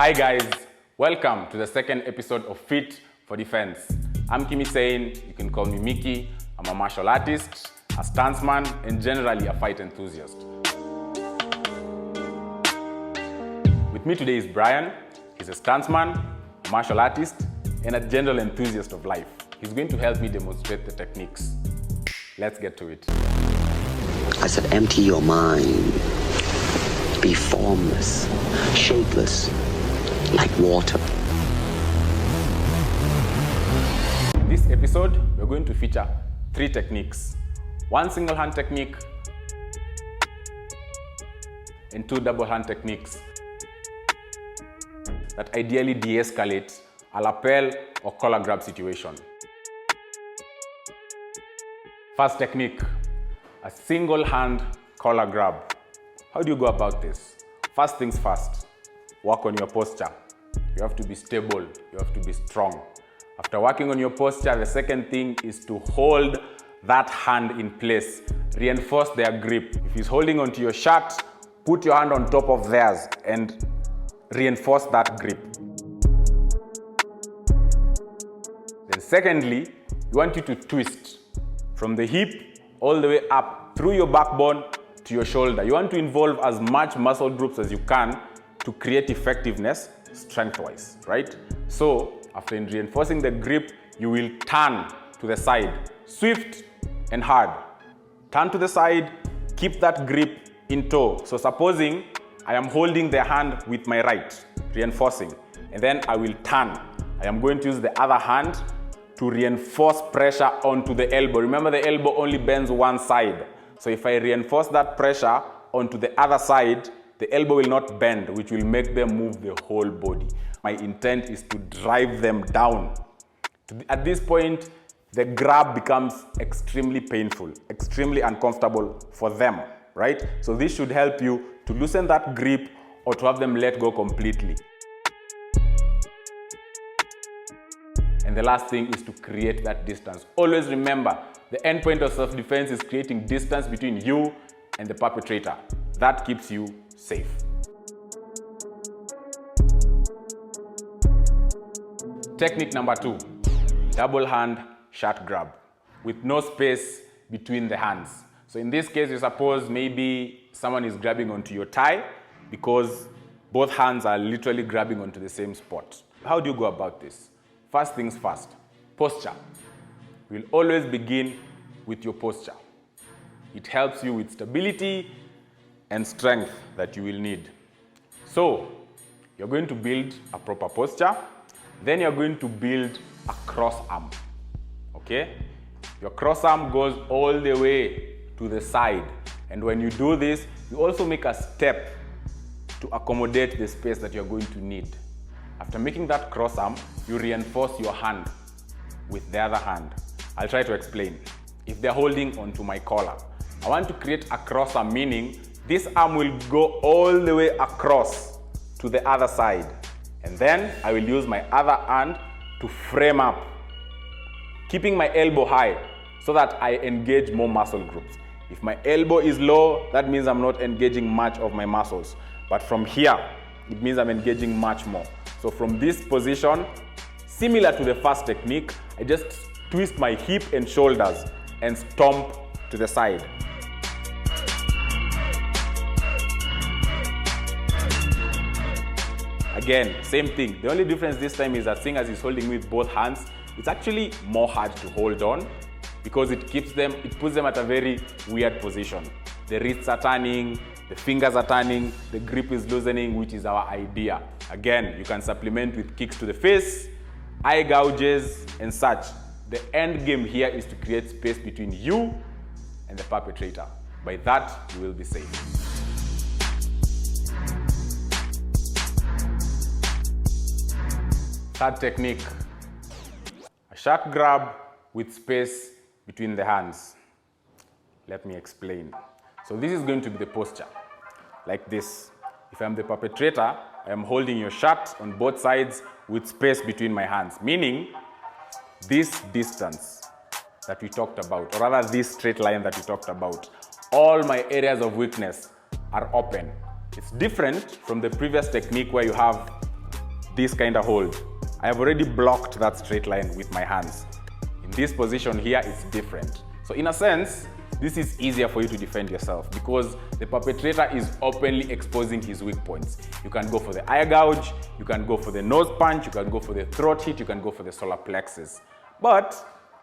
Hi guys, welcome to the second episode of Fit for Defense. I'm Kimi Sain, you can call me Mickey. I'm a martial artist, a stanceman, and generally a fight enthusiast. With me today is Brian. He's a stanceman, a martial artist, and a general enthusiast of life. He's going to help me demonstrate the techniques. Let's get to it. I said, empty your mind. Be formless, shapeless, like water. In this episode, we're going to feature 3 techniques. 1 single hand technique and 2 double hand techniques that ideally de-escalate a lapel or collar grab situation. First technique, a single hand collar grab. How do you go about this? First things first, work on your posture. You have to be stable, you have to be strong. After working on your posture, the second thing is to hold that hand in place. Reinforce their grip. If he's holding onto your shirt, put your hand on top of theirs and reinforce that grip. Then secondly, we want you to twist from the hip all the way up through your backbone to your shoulder. You want to involve as much muscle groups as you can to create effectiveness strength-wise, right? So after reinforcing the grip, you will turn to the side, swift and hard. Turn to the side, keep that grip in tow. So supposing I am holding the hand with my right, reinforcing, and then I will turn. I am going to use the other hand to reinforce pressure onto the elbow. Remember, the elbow only bends one side. So if I reinforce that pressure onto the other side, the elbow will not bend, which will make them move the whole body. My intent is to drive them down. At this point, the grab becomes extremely painful, extremely uncomfortable for them, right? So this should help you to loosen that grip or to have them let go completely. And the last thing is to create that distance. Always remember, the end point of self-defense is creating distance between you and the perpetrator. That keeps you safe. Technique number 2, double hand shirt grab with no space between the hands. So in this case, you suppose maybe someone is grabbing onto your thigh because both hands are literally grabbing onto the same spot. How do you go about this? First things first, posture. We'll always begin with your posture. It helps you with stability and strength that you will need. So, you're going to build a proper posture, then you're going to build a cross arm, okay? Your cross arm goes all the way to the side, and when you do this, you also make a step to accommodate the space that you're going to need. After making that cross arm, you reinforce your hand with the other hand. I'll try to explain. If they're holding onto my collar, I want to create a cross arm, meaning this arm will go all the way across to the other side. And then I will use my other hand to frame up, keeping my elbow high so that I engage more muscle groups. If my elbow is low, that means I'm not engaging much of my muscles. But from here, it means I'm engaging much more. So from this position, similar to the first technique, I just twist my hip and shoulders and stomp to the side. Again, same thing. The only difference this time is that seeing as he's holding with both hands, it's actually more hard to hold on because it puts them at a very weird position. The wrists are turning, the fingers are turning, the grip is loosening, which is our idea. Again, you can supplement with kicks to the face, eye gouges, and such. The end game here is to create space between you and the perpetrator. By that, you will be safe. Third technique, a shirt grab with space between the hands. Let me explain. So this is going to be the posture, like this. If I'm the perpetrator, I am holding your shirt on both sides with space between my hands, meaning this distance that we talked about, or rather this straight line that we talked about, all my areas of weakness are open. It's different from the previous technique where you have this kind of hold, I have already blocked that straight line with my hands. In this position here, it's different. So in a sense, this is easier for you to defend yourself because the perpetrator is openly exposing his weak points. You can go for the eye gouge, you can go for the nose punch, you can go for the throat hit, you can go for the solar plexus. But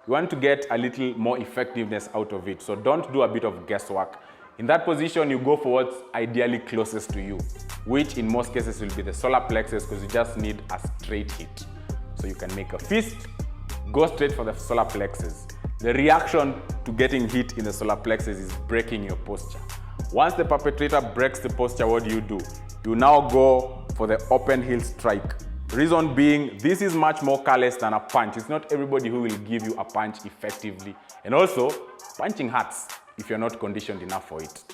you want to get a little more effectiveness out of it, so don't do a bit of guesswork. In that position, you go for what's ideally closest to you, which in most cases will be the solar plexus because you just need a straight hit. So you can make a fist, go straight for the solar plexus. The reaction to getting hit in the solar plexus is breaking your posture. Once the perpetrator breaks the posture, what do? You now go for the open heel strike. Reason being, this is much more careless than a punch. It's not everybody who will give you a punch effectively. And also, punching hurts if you're not conditioned enough for it.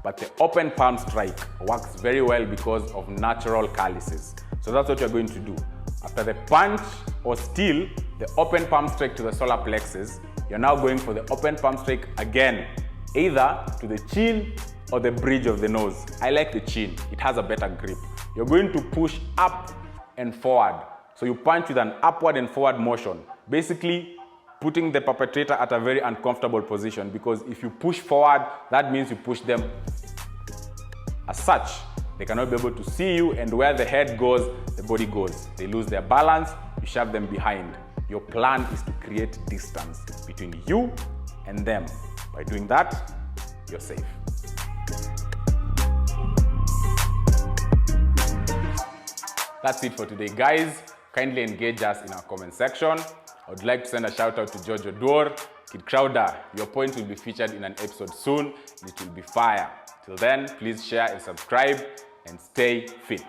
But the open palm strike works very well because of natural calluses. So that's what you're going to do. After the punch or steal, the open palm strike to the solar plexus, you're now going for the open palm strike again, either to the chin or the bridge of the nose. I like the chin, it has a better grip. You're going to push up and forward. So you punch with an upward and forward motion, basically putting the perpetrator at a very uncomfortable position because if you push forward, that means you push them as such. They cannot be able to see you, and where the head goes, the body goes. They lose their balance, you shove them behind. Your plan is to create distance between you and them. By doing that, you're safe. That's it for today, guys. Kindly engage us in our comment section. I would like to send a shout out to Jojo Dwar, Kid Crowder. Your point will be featured in an episode soon, and it will be fire. Till then, please share and subscribe and stay fit.